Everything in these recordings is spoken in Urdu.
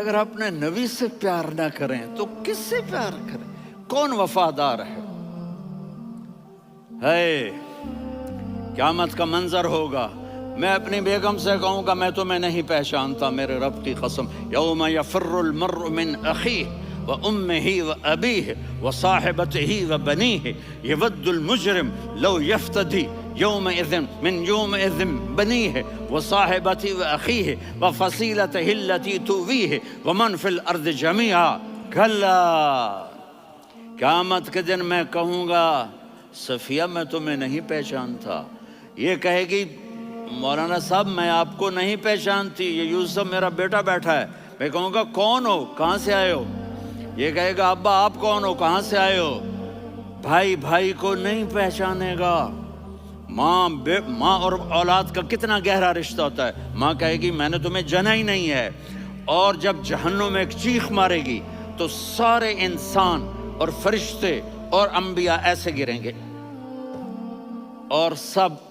اگر اپنے نبی سے پیار نہ کریں تو کس سے پیار کریں؟ کون وفادار ہے؟ قیامت کا منظر ہوگا، میں اپنی بیگم سے کہوں گا میں تمہیں نہیں پہچانتا، میرے رب کی قسم، یوم یفر المرء من اخیہ وامہ وابیہ وصاحبتہ وبنیہ یود المجرم لو یفتدی یومئذ من یومئذ بنیہ وصاحبتہ واخیہ وفصیلتہ التی تؤویہ ومن فی الارض جمیعا کلا، قیامت کے دن میں کہوں گا صفیہ میں تمہیں نہیں پہچانتا، یہ کہے گی مولانا صاحب میں آپ کو نہیں پہچانتی، یہ یوسف میرا بیٹا بیٹھا ہے، میں کہوں گا کون ہو، کہاں سے آئے ہو؟ یہ کہے گا ابا آپ کون ہو، کہاں سے آئے ہو؟ بھائی بھائی کو نہیں پہچانے گا۔ ماں اور اولاد کا کتنا گہرا رشتہ ہوتا ہے، ماں کہے گی میں نے تمہیں جنا ہی نہیں ہے، اور جب جہنم میں ایک چیخ مارے گی تو سارے انسان اور فرشتے اور انبیاء ایسے گریں گے اور سب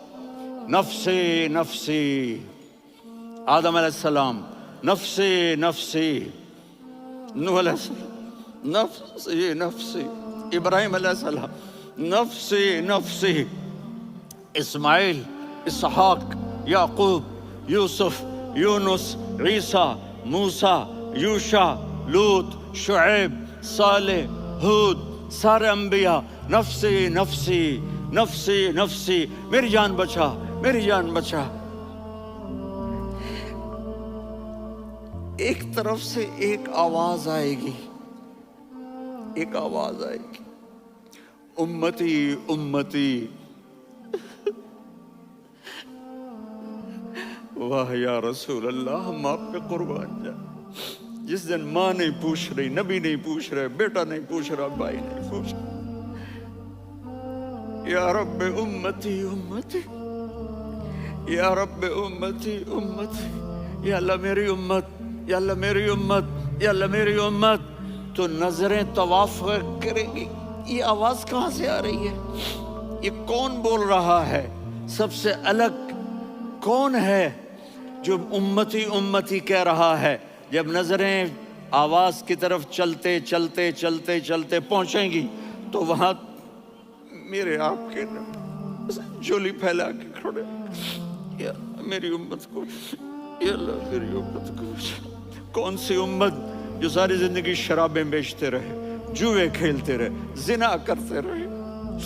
نفسی نفسی، آدم علیہ السلام نفسی نفسی، نوح علیہ السلام نفسی نفسی، ابراہیم علیہ السلام نفسی نفسی، اسماعیل، اسحاق، یعقوب، یوسف، یونس، عیسیٰ، موسیٰ، یوشع، لوط، شعیب، صالح، ہود، سارے انبیاء نفسی نفسی نفسی نفسی، میری جان بچا میری جان بچا۔ ایک طرف سے ایک آواز آئے گی، ایک آواز آئے گی، امتی امتی، واہ یا رسول اللہ ہم آپ پہ قربان جائیں۔ جس دن ماں نہیں پوچھ رہی، نبی نہیں پوچھ رہے، بیٹا نہیں پوچھ رہا، بھائی نہیں پوچھ رہا، یا رب امتی امتی، یا رب امتی امتی، یا اللہ میری امت، یا اللہ میری امت، یا اللہ میری امت، تو نظریں طواف کریں گی، یہ آواز کہاں سے آ رہی ہے؟ یہ کون بول رہا ہے؟ سب سے الگ کون ہے جو امتی امتی کہہ رہا ہے؟ جب نظریں آواز کی طرف چلتے چلتے چلتے چلتے پہنچیں گی تو وہاں میرے آپ کے جھولی پھیلا کے کھڑے، یا میری امت کو، یا اللہ میری امت کو۔ کون سی امت جو ساری زندگی شرابیں بیچتے رہے، جوئے کھیلتے رہے، زنا کرتے رہے،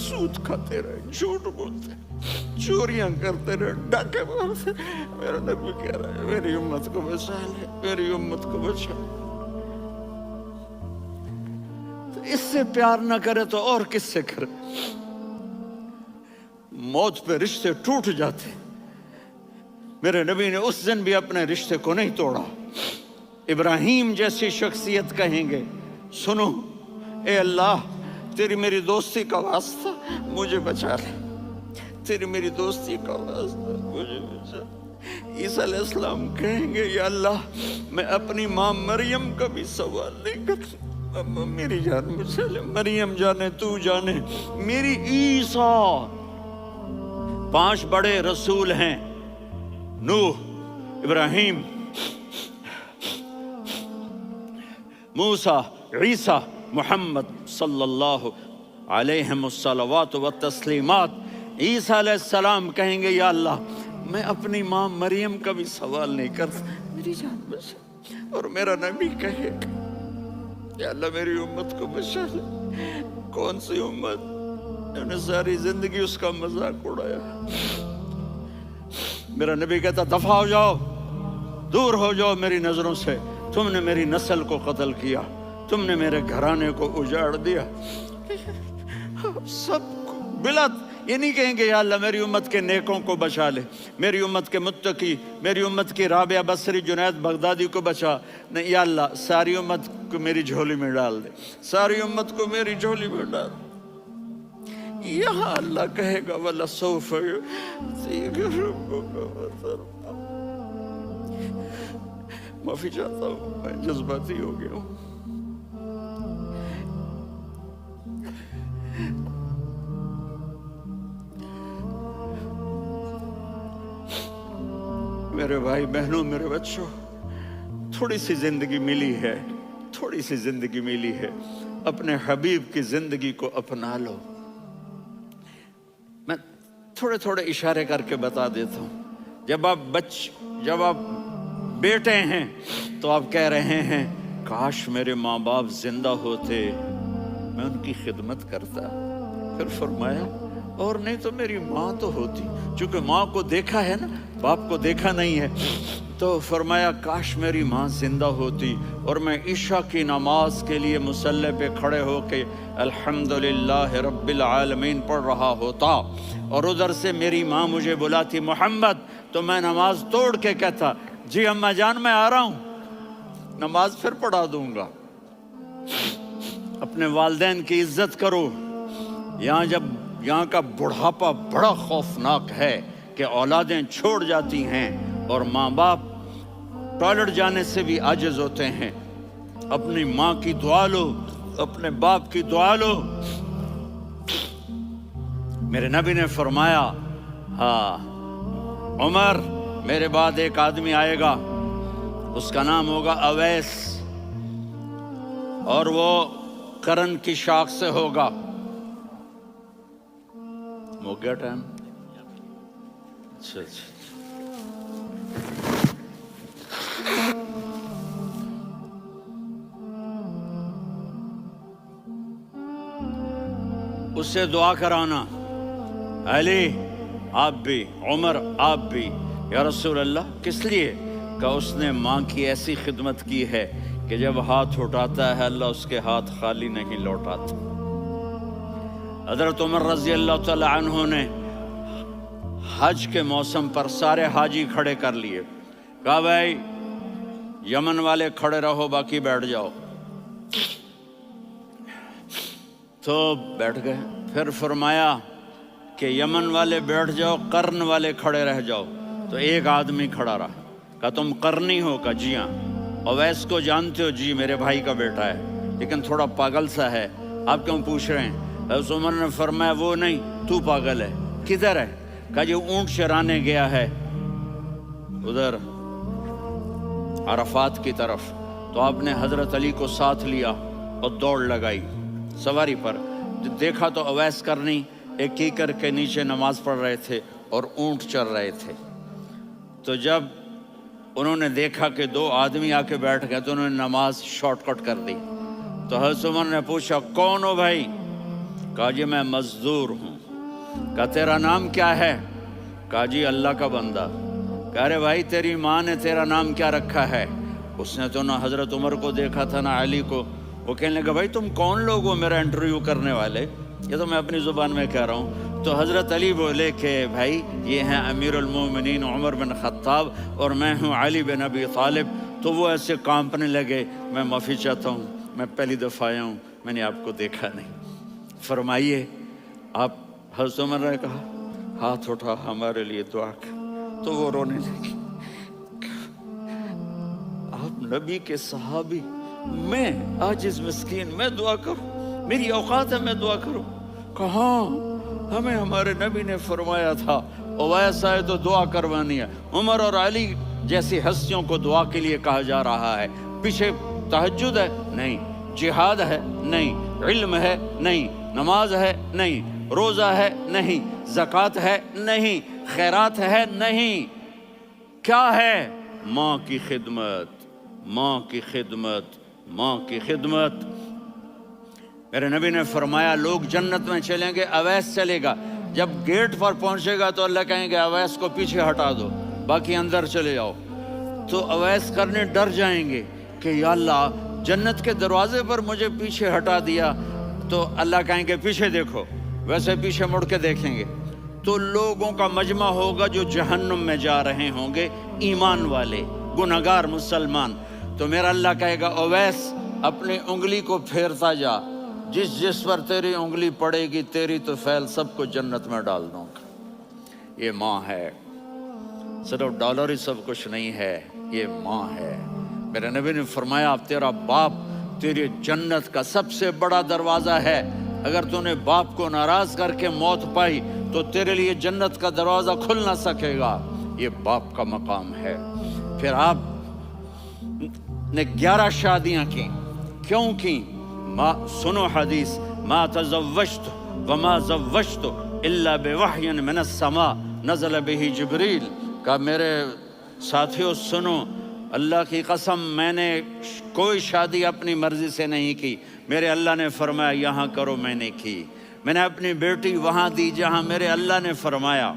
سود کھاتے رہے، جھوٹ بولتے رہے، چوریاں کرتے رہے، ڈاکے مارتے رہے؟ میرا نبی کہہ رہا ہے میری امت کو بچا لے، میری امت کو بچا لے۔ اس سے پیار نہ کرے تو اور کس سے کرے؟ موت پہ رشتے ٹوٹ جاتے، میرے نبی نے اس دن بھی اپنے رشتے کو نہیں توڑا۔ ابراہیم جیسی شخصیت کہیں گے سنو اے اللہ تیری میری دوستی کا واسطہ مجھے بچا لے، تیری میری دوستی کا واسطہ مجھے بچا لے۔ عیسیٰ علیہ السلام کہیں گے یا اللہ میں اپنی ماں مریم کا بھی سوال نہیں کرتا، میری جان بچا لے، مریم جانے تو جانے میری عیسیٰ۔ 5 بڑے رسول ہیں، نوح، ابراہیم، موسیٰ، عیسیٰ، محمد صلی اللہ علیہ الصلوات والتسلیمات۔ عیسیٰ علیہ السلام کہیں گے یا اللہ میں اپنی ماں مریم کا بھی سوال نہیں کرتا، میری جان بچا۔ اور میرا نبی کہے گا یا اللہ میری امت کو بچا لے۔ کون سی امت جنہوں نے ساری زندگی اس کا مذاق اڑایا؟ میرا نبی کہتا دفع ہو جاؤ، دور ہو جاؤ میری نظروں سے، تم نے میری نسل کو قتل کیا، تم نے میرے گھرانے کو اجاڑ دیا۔ سب کو بلا یہ نہیں کہیں گے یا اللہ میری امت کے نیکوں کو بچا لے، میری امت کے متقی، میری امت کی رابعہ بصری، جنید بغدادی کو بچا، نہیں یا اللہ ساری امت کو میری جھولی میں ڈال دے، ساری امت کو میری جھولی میں ڈال دے۔ یہاں اللہ کہے گا وَلَسَوْفَ يُعْطِيكَ رَبُّكَ فَتَرْضَىٰ۔ معافی چاہتا ہوں میں جذباتی ہو گیا ہوں۔ میرے بھائی بہنوں، میرے بچوں، تھوڑی سی زندگی ملی ہے، تھوڑی سی زندگی ملی ہے، اپنے حبیب کی زندگی کو اپنا لو۔ میں تھوڑے تھوڑے اشارے کر کے بتا دیتا ہوں۔ جب آپ بیٹے ہیں تو آپ کہہ رہے ہیں کاش میرے ماں باپ زندہ ہوتے، میں ان کی خدمت کرتا۔ پھر فرمایا اور نہیں تو میری ماں تو ہوتی، چونکہ ماں کو دیکھا ہے نا، باپ کو دیکھا نہیں ہے، تو فرمایا کاش میری ماں زندہ ہوتی اور میں عشاء کی نماز کے لیے مصلی پہ کھڑے ہو کے الحمدللہ رب العالمین پڑھ رہا ہوتا، اور ادھر سے میری ماں مجھے بلاتی محمد، تو میں نماز توڑ کے کہتا جی اماں جان میں آ رہا ہوں، نماز پھر پڑھا دوں گا۔ اپنے والدین کی عزت کرو۔ یہاں کا بڑھاپا بڑا خوفناک ہے کہ اولادیں چھوڑ جاتی ہیں اور ماں باپ ٹوائلٹ جانے سے بھی عاجز ہوتے ہیں۔ اپنی ماں کی دعا لو، اپنے باپ کی دعا لو۔ میرے نبی نے فرمایا ہاں عمر میرے بعد ایک آدمی آئے گا، اس کا نام ہوگا اویس، اور وہ کرن کی شاخ سے ہوگا۔ ہو گیا ٹائم؟ اچھا اس سے دعا کرانا، علی آپ بھی، عمر آپ بھی، یا رسول اللہ کس لیے؟ کہ اس نے ماں کی ایسی خدمت کی ہے کہ جب ہاتھ اٹھاتا ہے اللہ اس کے ہاتھ خالی نہیں لوٹاتا۔ حضرت عمر رضی اللہ تعالی عنہ نے حج کے موسم پر سارے حاجی کھڑے کر لیے، کہا بھائی یمن والے کھڑے رہو باقی بیٹھ جاؤ، تو بیٹھ گئے۔ پھر فرمایا کہ یمن والے بیٹھ جاؤ، قرن والے کھڑے رہ جاؤ، تو ایک آدمی کھڑا رہا، کہا تم قرنی ہو؟ کہا جی ہاں۔ اویس کو جانتے ہو؟ جی میرے بھائی کا بیٹا ہے لیکن تھوڑا پاگل سا ہے، آپ کیوں پوچھ رہے ہیں؟ حضرت عمر نے فرمایا وہ نہیں، تو پاگل ہے۔ کدھر ہے؟ کہا جی اونٹ چرانے گیا ہے ادھر عرفات کی طرف۔ تو آپ نے حضرت علی کو ساتھ لیا اور دوڑ لگائی سواری پر۔ دیکھا تو اویس کرنی ایک کیکر کے نیچے نماز پڑھ رہے تھے اور اونٹ چر رہے تھے۔ تو جب انہوں نے دیکھا کہ دو آدمی آ کے بیٹھ گئے تو انہوں نے نماز شارٹ کٹ کر دی۔ تو حضرت عمر نے پوچھا کون ہو بھائی؟ کہا جی میں مزدور ہوں۔ کہا تیرا نام کیا ہے؟ کہا جی اللہ کا بندہ۔ کہا ارے بھائی تیری ماں نے تیرا نام کیا رکھا ہے؟ اس نے تو نہ حضرت عمر کو دیکھا تھا نہ علی کو۔ وہ کہنے لگا بھائی تم کون لوگ ہو میرا انٹرویو کرنے والے؟ یہ تو میں اپنی زبان میں کہہ رہا ہوں۔ تو حضرت علی بولے کہ بھائی یہ ہیں امیر المومنین عمر بن خطاب اور میں ہوں علی بن ابی طالب۔ تو وہ ایسے کانپنے لگے، میں معافی چاہتا ہوں، میں پہلی دفعہ آیا ہوں، میں نے آپ کو دیکھا نہیں، فرمائیے آپ۔ حضرت عمر نے کہا ہاتھ اٹھا ہمارے لیے دعا کر، تو وہ رونے لگی۔ آپ نبی کے صحابی، میں عاجز مسکین میں دعا کروں؟ میری اوقات ہے میں دعا کروں؟ کہاں، ہمیں ہمارے نبی نے فرمایا تھا اویس آئے تو دعا کروانی ہے۔ عمر اور علی جیسی ہستیوں کو دعا کے لیے کہا جا رہا ہے۔ پیچھے تہجد ہے؟ نہیں۔ جہاد ہے؟ نہیں۔ علم ہے؟ نہیں۔ نماز ہے؟ نہیں۔ روزہ ہے؟ نہیں۔ زکوٰۃ ہے؟ نہیں۔ خیرات ہے؟ نہیں۔ کیا ہے؟ ماں کی خدمت، ماں کی خدمت، ماں کی خدمت۔ میرے نبی نے فرمایا لوگ جنت میں چلیں گے، اویس چلے گا، جب گیٹ پر پہنچے گا تو اللہ کہیں گے اویس کو پیچھے ہٹا دو، باقی اندر چلے جاؤ۔ تو اویس کرنے ڈر جائیں گے کہ یا اللہ جنت کے دروازے پر مجھے پیچھے ہٹا دیا، تو اللہ کہیں گے پیچھے دیکھو، ویسے پیچھے مڑ کے دیکھیں گے تو لوگوں کا مجمع ہوگا جو جہنم میں جا رہے ہوں گے، ایمان والے، گنہگار مسلمان۔ تو میرا اللہ کہے گا اویس اپنی انگلی کو پھیرتا جا، جس پر تیری انگلی پڑے گی تیری تو فیل سب کو جنت میں ڈال دوں گا۔ یہ ماں ہے، صرف ڈالر ہی سب کچھ نہیں ہے، یہ ماں ہے۔ میرے نبی نے فرمایا تیرا باپ تیری جنت کا سب سے بڑا دروازہ ہے، اگر تو نے باپ کو ناراض کر کے موت پائی تو تیرے لیے جنت کا دروازہ کھل نہ سکے گا۔ یہ باپ کا مقام ہے۔ پھر آپ نے 11 شادیاں کی. کیوں کی؟ سنو حدیث، ما تزوجت وما زوجت الا بوحی من السماء نزل به جبریل. کہا میرے ساتھیوں سنو، اللہ کی قسم میں نے کوئی شادی اپنی مرضی سے نہیں کی. میرے اللہ نے فرمایا یہاں کرو، میں نے کی. میں نے اپنی بیٹی وہاں دی جہاں میرے اللہ نے فرمایا.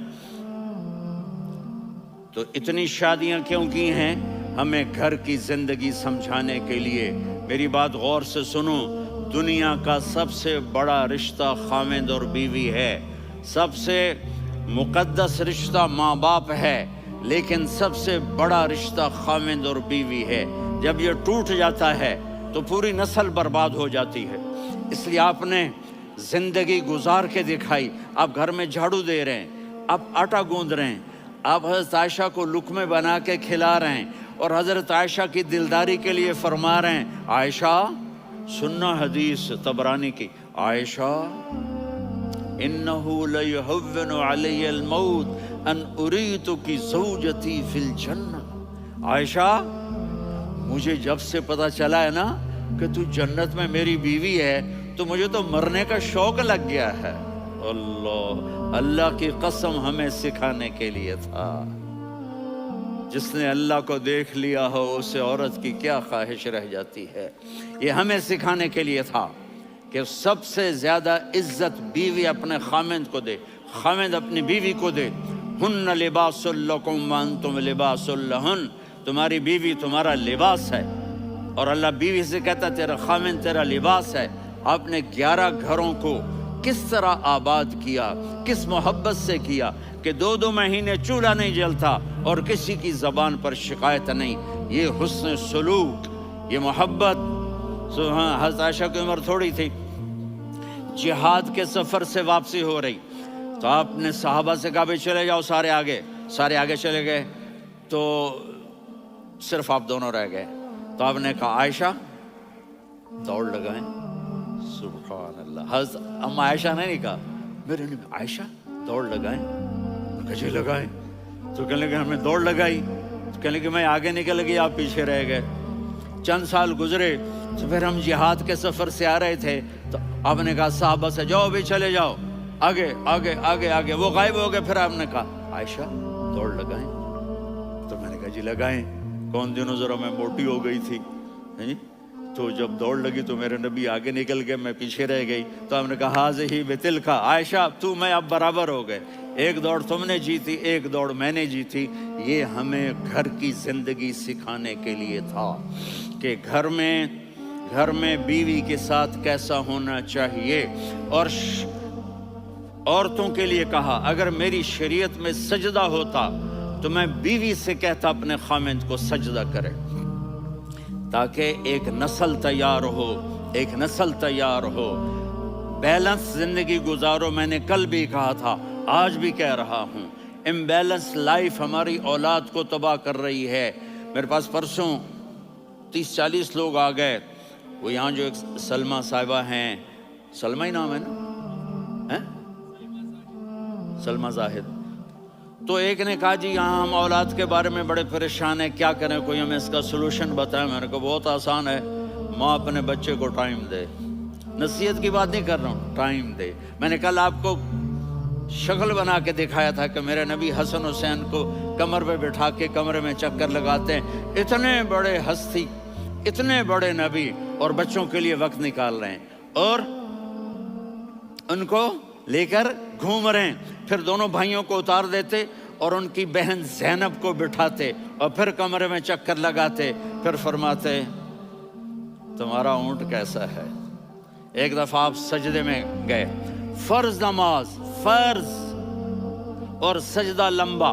تو اتنی شادیاں کیوں کی ہیں؟ ہمیں گھر کی زندگی سمجھانے کے لیے. میری بات غور سے سنو، دنیا کا سب سے بڑا رشتہ خاوند اور بیوی ہے. سب سے مقدس رشتہ ماں باپ ہے، لیکن سب سے بڑا رشتہ خاوند اور بیوی ہے. جب یہ ٹوٹ جاتا ہے تو پوری نسل برباد ہو جاتی ہے. اس لیے آپ نے زندگی گزار کے دکھائی. آپ گھر میں جھاڑو دے رہے ہیں، آپ آٹا گوندھ رہے ہیں، آپ حضرت عائشہ کو لقمے بنا کے کھلا رہے ہیں، اور حضرت عائشہ کی دلداری کے لیے فرما رہے ہیں عائشہ سننا حدیث طبرانی کی، عائشہ انہو لیہون علی الموت ان اریتکی زوجتی فی الجنہ. عائشہ مجھے جب سے پتا چلا ہے نا کہ تو جنت میں میری بیوی ہے تو مجھے تو مرنے کا شوق لگ گیا ہے. اللہ کی قسم ہمیں سکھانے کے لیے تھا. جس نے اللہ کو دیکھ لیا ہو اسے عورت کی کیا خواہش رہ جاتی ہے. یہ ہمیں سکھانے کے لیے تھا کہ سب سے زیادہ عزت بیوی اپنے خاوند کو دے، خاوند اپنی بیوی کو دے. ہن لباس لکم وانتم لباس لہن، تمہاری بیوی تمہارا لباس ہے. اور اللہ بیوی سے کہتا تیرا خاوند تیرا لباس ہے. آپ نے 11 گھروں کو کس طرح آباد کیا، کس محبت سے کیا کہ 2 مہینے چولہا نہیں جلتا اور کسی کی زبان پر شکایت نہیں. یہ حسن سلوک، یہ محبت. حضرت عائشہ کی عمر تھوڑی تھی، جہاد کے سفر سے واپسی ہو رہی تو آپ نے صحابہ سے کہا بھی چلے جاؤ سارے آگے چلے گئے تو صرف آپ دونوں رہ گئے. تو آپ نے کہا عائشہ دوڑ لگائیں. سبحان اللہ. حضرت اما عائشہ نے نہیں کہا، میرے نے عائشہ دوڑ لگائیں. کہا لگائیں. تو کہنے لگے ہمیں دوڑ لگائی. تو کہنے لگے میں آگے نکل گئی، آپ پیچھے رہ گئے. چند سال گزرے تو پھر ہم جہاد کے سفر سے آ رہے تھے تو آپ نے کہا صحابہ سے جاؤ بھی چلے جاؤ آگے. وہ غائب ہو گئے. پھر آپ نے کہا عائشہ دوڑ لگائیں. تو میں نے کہا جی لگائیں. کون دنوں ذرا میں موٹی ہو گئی تھی، تو جب دوڑ لگی تو میرے نبی آگے نکل گئے، میں پیچھے رہ گئی. تو ہم نے کہا ہاذہ بتلکا، عائشہ تو میں اب برابر ہو گئے. ایک دوڑ تم نے جیتی، ایک دوڑ میں نے جیتی. یہ ہمیں گھر کی زندگی سکھانے کے لیے تھا کہ گھر میں بیوی کے ساتھ کیسا ہونا چاہیے. اور عورتوں کے لیے کہا اگر میری شریعت میں سجدہ ہوتا تو میں بیوی سے کہتا اپنے خاوند کو سجدہ کرے، تاکہ ایک نسل تیار ہو. بیلنس زندگی گزارو. میں نے کل بھی کہا تھا، آج بھی کہہ رہا ہوں، امبیلنس لائف ہماری اولاد کو تباہ کر رہی ہے. میرے پاس پرسوں 30-40 لوگ آ گئے. وہ یہاں جو ایک سلمہ صاحبہ ہیں، سلمہ ہی نام ہے نا، سلمہ زاہد. تو ایک نے کہا جی یہاں ہم اولاد کے بارے میں بڑے پریشان ہیں، کیا کریں، کوئی ہمیں اس کا سلوشن بتائیں. میں نے کہا بہت آسان ہے، ماں اپنے بچے کو ٹائم دے. نصیحت کی بات نہیں کر رہا ہوں، ٹائم دے. میں نے کل آپ کو شکل بنا کے دکھایا تھا کہ میرے نبی حسن حسین کو کمر پہ بٹھا کے کمرے میں چکر لگاتے ہیں. اتنے بڑے ہستی، اتنے بڑے نبی، اور بچوں کے لیے وقت نکال رہے ہیں اور ان کو لے کر گھوم رہے ہیں. پھر دونوں بھائیوں کو اتار دیتے اور ان کی بہن زینب کو بٹھاتے اور پھر کمرے میں چکر لگاتے. پھر فرماتے تمہارا اونٹ کیسا ہے. ایک دفعہ آپ سجدے میں گئے، فرض نماز، فرض، اور سجدہ لمبا،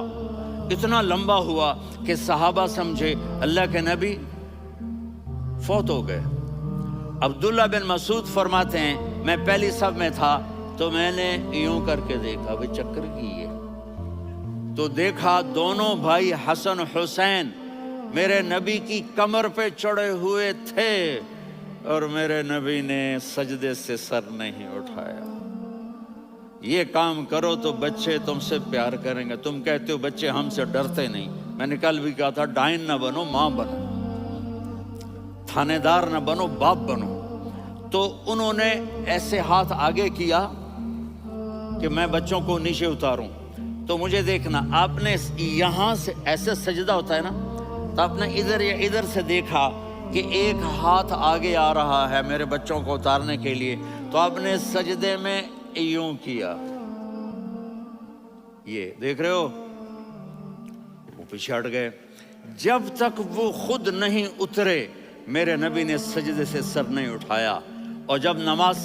اتنا لمبا ہوا کہ صحابہ سمجھے اللہ کے نبی فوت ہو گئے. عبداللہ بن مسعود فرماتے ہیں میں پہلی صف میں تھا تو میں نے یوں کر کے دیکھا، بھئی چکر کی ہے، تو دیکھا دونوں بھائی حسن حسین میرے نبی کی کمر پہ چڑھے ہوئے تھے اور میرے نبی نے سجدے سے سر نہیں اٹھایا. یہ کام کرو تو بچے تم سے پیار کریں گے. تم کہتے ہو بچے ہم سے ڈرتے نہیں. میں نے کل بھی کہا تھا ڈائن نہ بنو، ماں بنو. تھانے دار نہ بنو، باپ بنو۔ تو انہوں نے ایسے ہاتھ آگے کیا کہ میں بچوں کو نیچے اتاروں۔ تو مجھے دیکھنا، آپ نے یہاں سے ایسے سجدہ ہوتا ہے نا، تو آپ نے ادھر یا ادھر سے دیکھا کہ ایک ہاتھ آگے آ رہا ہے میرے بچوں کو اتارنے کے لیے، تو آپ نے سجدے میں یوں کیا، یہ دیکھ رہے ہو، وہ پیچھے ہٹ گئے۔ جب تک وہ خود نہیں اترے میرے نبی نے سجدے سے سر نہیں اٹھایا۔ اور جب نماز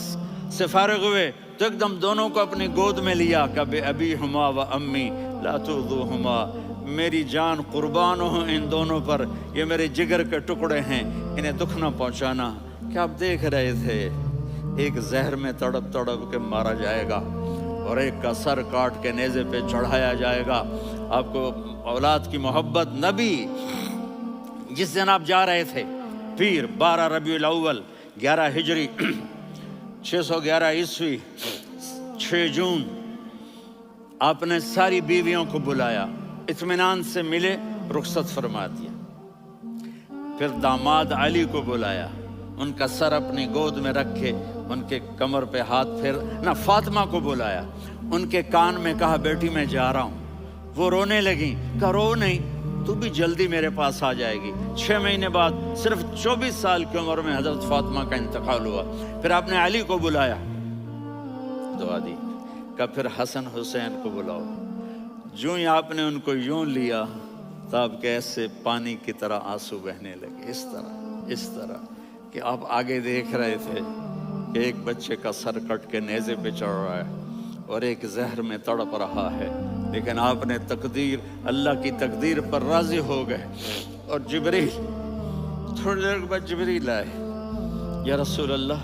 سے فارغ ہوئے تو ایک دم دونوں کو اپنی گود میں لیا، کبھی ابی ہما و امی لا تؤذوہما، میری جان قربان ہو ان دونوں پر، یہ میرے جگر کے ٹکڑے ہیں، انہیں دکھ نہ پہنچانا۔ کیا آپ دیکھ رہے تھے؟ ایک زہر میں تڑپ تڑپ کے مارا جائے گا اور ایک کا سر کاٹ کے نیزے پہ چڑھایا جائے گا۔ آپ کو اولاد کی محبت، نبی جس دن آپ جا رہے تھے، پیر 12 ربیع الاول 11 ہجری 611 عیسوی 6 جون، آپ نے ساری بیویوں کو بلایا، اطمینان سے ملے، رخصت فرما دیا۔ پھر داماد علی کو بلایا، ان کا سر اپنی گود میں رکھے، ان کے کمر پہ ہاتھ پھیر نہ، فاطمہ کو بلایا، ان کے کان میں کہا بیٹی میں جا رہا ہوں۔ وہ رونے لگیں، کہا رو نہیں، تو بھی جلدی میرے پاس آ جائے گی۔ 6 مہینے بعد صرف 24 سال کی عمر میں حضرت فاطمہ کا انتقال ہوا۔ پھر آپ نے علی کو بلایا، دعا دی، کہا پھر حسن حسین کو بلاؤ۔ جو ہی آپ نے ان کو یوں لیا تو آپ کے ایسے پانی کی طرح آنسو بہنے لگے، اس طرح کہ آپ آگے دیکھ رہے تھے کہ ایک بچے کا سر کٹ کے نیزے پہ چڑھ رہا ہے اور ایک زہر میں تڑپ رہا ہے، لیکن آپ نے تقدیر، اللہ کی تقدیر پر راضی ہو گئے۔ اور جبریل، تھوڑی دیر کے بعد جبریل آئے، یا رسول اللہ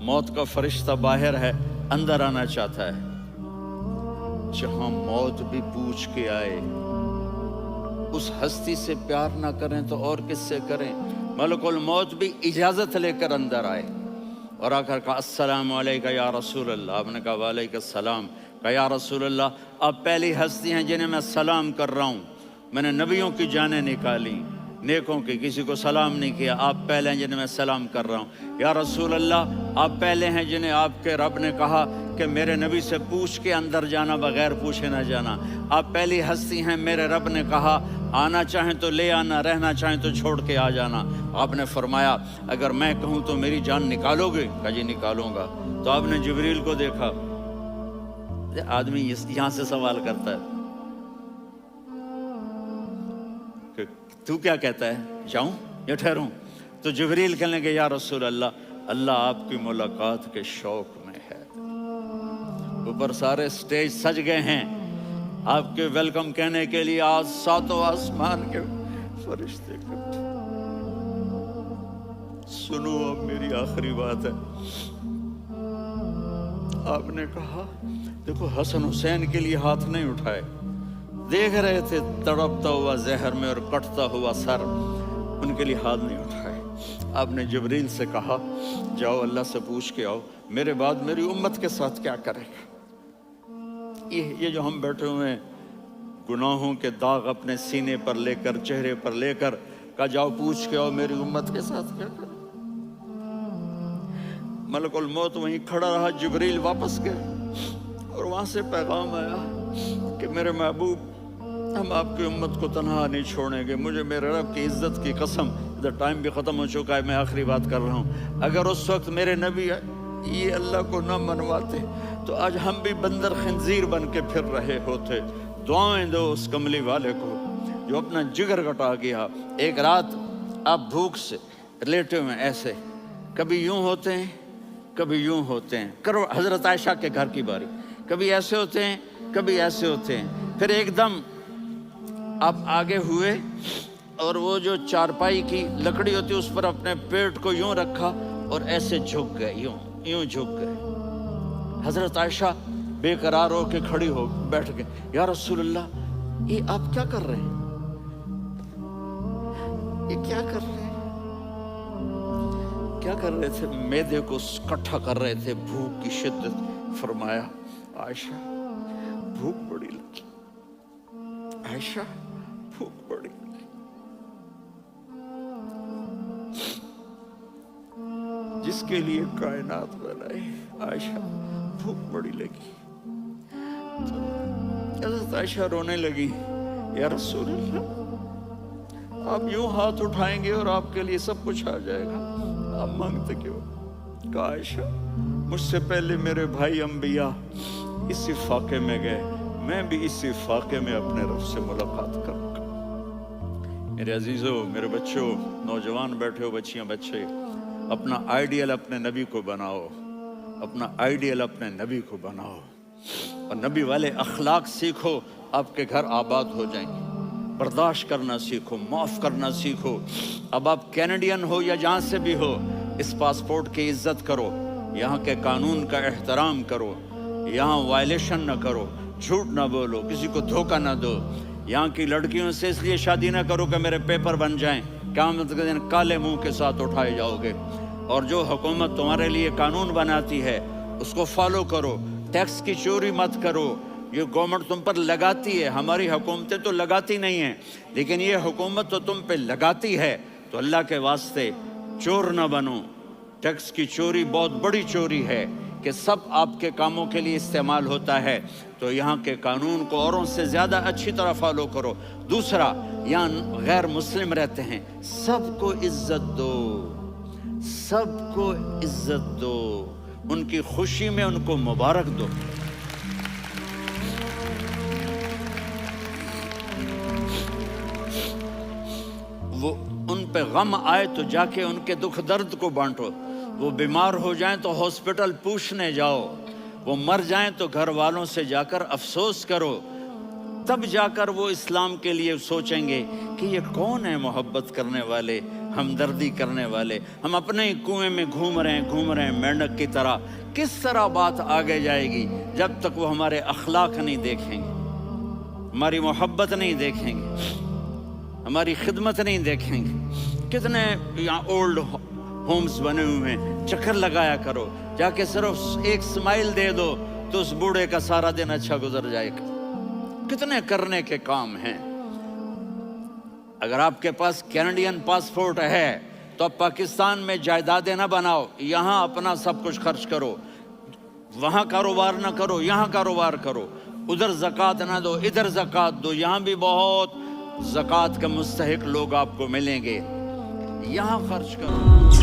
موت کا فرشتہ باہر ہے، اندر آنا چاہتا ہے۔ جہاں موت بھی پوچھ کے آئے، اس ہستی سے پیار نہ کریں تو اور کس سے کریں؟ ملک الموت بھی اجازت لے کر اندر آئے اور آ کر کہا السلام علیکہ یا رسول اللہ۔ آپ نے کہا وعلیکم السلام۔ کہا یا رسول اللہ آپ پہلی ہستی ہیں جنہیں میں سلام کر رہا ہوں، میں نے نبیوں کی جانیں نکالی، نیکوں کی، کسی کو سلام نہیں کیا، آپ پہلے ہیں جنہیں میں سلام کر رہا ہوں۔ یا رسول اللہ آپ پہلے ہیں جنہیں آپ کے رب نے کہا کہ میرے نبی سے پوچھ کے اندر جانا، بغیر پوچھے نہ جانا۔ آپ پہلی ہستی ہیں، میرے رب نے کہا آنا چاہیں تو لے آنا، رہنا چاہیں تو چھوڑ کے آ جانا۔ آپ نے فرمایا اگر میں کہوں تو میری جان نکالو گے؟ کہا جی نکالوں گا۔ تو آپ نے جبریل کو دیکھا، آدمی یہاں سے سوال کرتا ہے کہ تو کیا کہتا ہے، جاؤں یا ٹھہروں؟ تو جبریل کہنے لگے یا رسول اللہ، اللہ آپ کی ملاقات کے شوق میں ہے۔ اوپر سارے سٹیج سج گئے ہیں آپ کے ویلکم کہنے کے لیے، آج 7 آسمان کے فرشتے اکٹھے۔ سنو اب میری آخری بات ہے۔ آپ نے کہا دیکھو حسن حسین کے لیے ہاتھ نہیں اٹھائے، دیکھ رہے تھے تڑپتا ہوا زہر میں اور کٹتا ہوا سر، ان کے لیے ہاتھ نہیں اٹھائے۔ آپ نے جبریل سے کہا جاؤ اللہ سے پوچھ کے آؤ میرے بعد میری امت کے ساتھ کیا کرے گا۔ یہ جو ہم بیٹھے ہوئے ہیں گناہوں کے داغ اپنے سینے پر لے کر، چہرے پر لے کر، کہا جاؤ پوچھ کے آؤ میری امت کے ساتھ کیا کرے۔ ملک الموت وہیں کھڑا رہا، جبریل واپس گئے اور وہاں سے پیغام آیا کہ میرے محبوب ہم آپ کی امت کو تنہا نہیں چھوڑیں گے، مجھے میرے رب کی عزت کی قسم، ادھر ٹائم بھی ختم ہو چکا ہے، میں آخری بات کر رہا ہوں، اگر اس وقت میرے نبی یہ اللہ کو نہ منواتے تو آج ہم بھی بندر خنزیر بن کے پھر رہے ہوتے۔ دعائیں دو اس کملی والے کو جو اپنا جگر کٹا گیا۔ ایک رات آپ بھوک سے لیٹے ہوئے ایسے، کبھی یوں ہوتے ہیں کبھی یوں ہوتے ہیں، کرو حضرت عائشہ کے گھر کی باری، کبھی ایسے ہوتے ہیں کبھی ایسے ہوتے ہیں، پھر ایک دم آپ آگے ہوئے اور وہ جو چارپائی کی لکڑی ہوتی اس پر اپنے پیٹ کو یوں رکھا اور ایسے جھک گئے، یوں جھک گئے۔ حضرت عائشہ بے قرار ہو کے کھڑی ہو بیٹھ گئے، یا رسول اللہ یہ آپ کیا کر رہے ہیں، یہ کیا کر رہے ہیں؟ کیا کر رہے تھے؟ معدے کو کٹھا کر رہے تھے، بھوک کی شدت۔ فرمایا عائشہ بھوک بڑی لگی، عائشہ بھوک بڑی لگی۔ جس کے لیے کائنات بنائی. عائشہ بھوک بڑی لگی تو حضرت عائشہ رونے لگی. یا رسول اللہ، آپ یوں ہاتھ اٹھائیں گے اور آپ کے لیے سب کچھ آ جائے گا، آپ مانگتے کیوں؟ کہا عائشہ مجھ سے پہلے میرے بھائی انبیاء اسی فاقے میں گئے، میں بھی اسی فاقے میں اپنے رب سے ملاقات کروں گا. میرے عزیزوں، میرے بچوں، نوجوان بیٹھے ہو، بچیاں بچے، اپنا آئیڈیل اپنے نبی کو بناؤ، اپنا آئیڈیل اپنے نبی کو بناؤ اور نبی والے اخلاق سیکھو، آپ کے گھر آباد ہو جائیں گے. برداشت کرنا سیکھو، معاف کرنا سیکھو. اب آپ کینیڈین ہو یا جہاں سے بھی ہو، اس پاسپورٹ کی عزت کرو، یہاں کے قانون کا احترام کرو، یہاں وائلیشن نہ کرو، جھوٹ نہ بولو، کسی کو دھوکہ نہ دو. یہاں کی لڑکیوں سے اس لیے شادی نہ کرو کہ میرے پیپر بن جائیں، قیامت کے دن کالے منہ کے ساتھ اٹھائے جاؤ گے. اور جو حکومت تمہارے لیے قانون بناتی ہے اس کو فالو کرو. ٹیکس کی چوری مت کرو، یہ گورنمنٹ تم پر لگاتی ہے، ہماری حکومتیں تو لگاتی نہیں ہیں، لیکن یہ حکومت تو تم پہ لگاتی ہے. تو اللہ کے واسطے چور نہ بنو. ٹیکس کی چوری بہت بڑی چوری ہے کہ سب آپ کے کاموں کے لیے استعمال ہوتا ہے. تو یہاں کے قانون کو اوروں سے زیادہ اچھی طرح فالو کرو. دوسرا، یہاں غیر مسلم رہتے ہیں، سب کو عزت دو، سب کو عزت دو، ان کی خوشی میں ان کو مبارک دو. وہ ان پہ غم آئے تو جا کے ان کے دکھ درد کو بانٹو. وہ بیمار ہو جائیں تو ہاسپٹل پوچھنے جاؤ، وہ مر جائیں تو گھر والوں سے جا کر افسوس کرو. تب جا کر وہ اسلام کے لیے سوچیں گے کہ یہ کون ہے محبت کرنے والے، ہمدردی کرنے والے. ہم اپنے ہی کنویں میں گھوم رہے ہیں مینڈک کی طرح. کس طرح بات آگے جائے گی جب تک وہ ہمارے اخلاق نہیں دیکھیں گے، ہماری محبت نہیں دیکھیں گے، ہماری خدمت نہیں دیکھیں گے. کتنے یہاں اولڈ ہومز بنے ہوئے ہیں، چکر لگایا کرو، جا کے صرف ایک سمائل دے دو تو اس بوڑھے کا سارا دن اچھا گزر جائے گا. کتنے کرنے کے کام ہیں. اگر آپ کے پاس کینیڈین پاسپورٹ ہے تو اب پاکستان میں جائیدادیں نہ بناؤ، یہاں اپنا سب کچھ خرچ کرو. وہاں کاروبار نہ کرو، یہاں کاروبار کرو. ادھر زکوٰۃ نہ دو، ادھر زکوٰۃ دو. یہاں بھی بہت زکوٰۃ کے مستحق لوگ آپ کو ملیں گے، یہاں خرچ کرو.